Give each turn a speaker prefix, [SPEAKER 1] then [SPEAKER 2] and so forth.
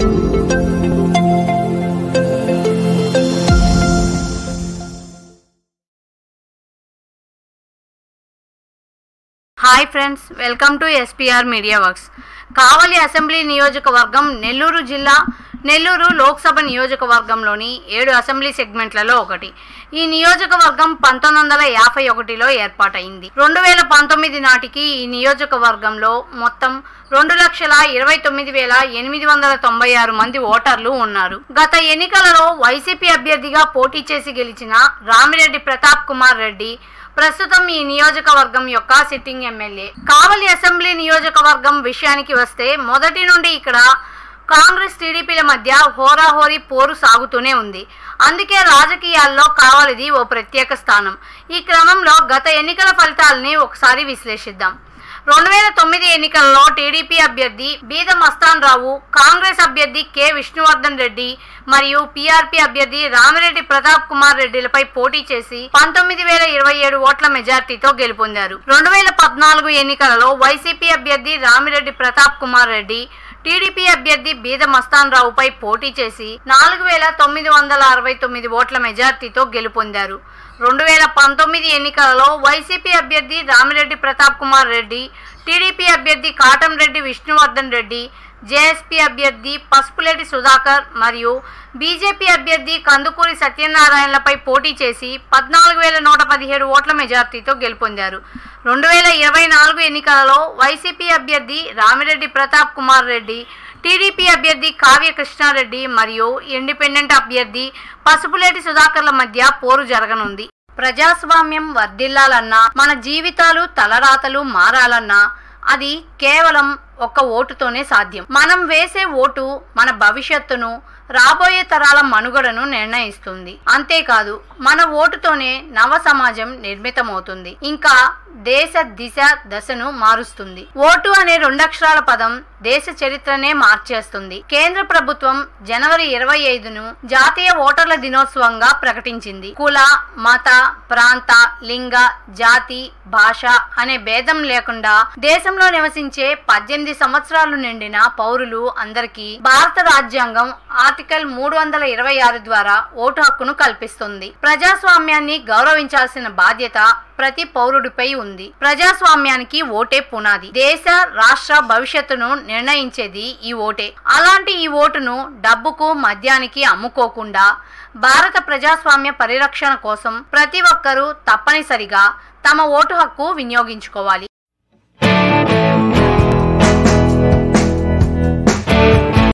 [SPEAKER 1] Hi friends, welcome to SPR media works. Kavali assembly నియోజకవర్గం నెల్లూరు జిల్లా నెల్లూరు లోక్సభ నియోజకవర్గంలోని 7 అసెంబ్లీ సెగ్మెంట్లలో ఒకటి. ఈ నియోజకవర్గం 1951లో ఏర్పాటైంది. 2019 నాటికి ఈ నియోజకవర్గంలో మొత్తం 2,29,896 మంది ఓటర్లు ఉన్నారు. గత ఎన్నికలలో వైసీపీ అభ్యర్థిగా పోటీ చేసి గెలిచిన రామిరెడ్డి ప్రతాప్ కుమార్ రెడ్డి ప్రస్తుతం ఈ నియోజకవర్గం యొక్క సిట్టింగ్ ఎమ్మెల్యే. కావలి అసెంబ్లీ నియోజకవర్గం విషయానికి వస్తే మొదటి నుండి ఇక్కడ కాంగ్రెస్ టీడీపీల మధ్య హోరాహోరీ పోరు సాగుతూనే ఉంది. అందుకే రాజకీయాల్లో కావలిది ఓ ప్రత్యేక స్థానం. ఈ క్రమంలో గత ఎన్నికల ఫలితాలని ఒకసారి విశ్లేషిద్దాం. 2009 ఎన్నికల్లో టీడీపీ అభ్యర్థి బీద మస్తాన్ రావు, కాంగ్రెస్ అభ్యర్థి కె విష్ణువర్ధన్ రెడ్డి మరియు పీఆర్పీ అభ్యర్థి రామిరెడ్డి ప్రతాప్ కుమార్ రెడ్డిలపై పోటీ చేసి 19,027 ఓట్ల మెజార్టీతో గెలుపొందారు. 2014 ఎన్నికలలో వైసీపీ అభ్యర్థి రామిరెడ్డి ప్రతాప్ కుమార్ రెడ్డి టీడీపీ అభ్యర్థి బీద మస్తాన్ రావుపై పోటీ చేసి 4,969 ఓట్ల మెజార్టీతో గెలుపొందారు. 2019 ఎన్నికలలో వైసీపీ అభ్యర్థి రామిరెడ్డి ప్రతాప్ కుమార్ రెడ్డి, టీడీపీ అభ్యర్థి కాటంరెడ్డి విష్ణువర్ధన్ రెడ్డి, జేఎస్పీ అభ్యర్థి పసుపులేటి సుధాకర్ మరియు బీజేపీ అభ్యర్థి కందుకూరి సత్యనారాయణలపై పోటీ చేసి 14,117 ఓట్ల మెజార్టీతో గెలుపొందారు. 2024 ఎన్నికలలో వైసీపీ అభ్యర్థి రామిరెడ్డి ప్రతాప్ కుమార్ రెడ్డి, టీడీపీ అభ్యర్థి కావ్య కృష్ణారెడ్డి మరియు ఇండిపెండెంట్ అభ్యర్థి పసుపులేటి సుధాకర్ల మధ్య పోరు జరగనుంది. ప్రజాస్వామ్యం వర్ధిల్లాలన్నా, మన జీవితాలు తలరాతలు మారాలన్నా అది కేవలం ఒక్క ఓటుతోనే సాధ్యం. మనం వేసే ఓటు మన భవిష్యత్తును, రాబోయే తరాల మనుగడను నిర్ణయిస్తుంది. అంతేకాదు, మన ఓటుతోనే నవ సమాజం నిర్మితమవుతుంది, ఇంకా దేశ దిశ దశను మారుస్తుంది. ఓటు అనే 2 అక్షరాల పదం దేశ చరిత్రనే మార్చేస్తుంది. కేంద్ర ప్రభుత్వం జనవరి 25ను జాతీయ ఓటర్ల దినోత్సవంగా ప్రకటించింది. కుల, మత, ప్రాంత, లింగ, జాతి, భాష అనే భేదం లేకుండా దేశంలో నివసించే 18 సంవత్సరాలు నిండిన పౌరులు అందరికీ భారత రాజ్యాంగం ఆర్టికల్ 326 ద్వారా ఓటు హక్కును కల్పిస్తుంది. ప్రజాస్వామ్యాన్ని గౌరవించాల్సిన బాధ్యత ప్రతి పౌరుడిపై ఉంది. ప్రజాస్వామ్యానికి ఓటే పునాది. దేశ రాష్ట్ర భవిష్యత్తును నిర్ణయించేది ఈ ఓటే. అలాంటి ఈ ఓటును డబ్బుకు, మద్యానికి అమ్ముకోకుండా భారత ప్రజాస్వామ్య పరిరక్షణ కోసం ప్రతి ఒక్కరూ తప్పనిసరిగా తమ ఓటు హక్కు వినియోగించుకోవాలి.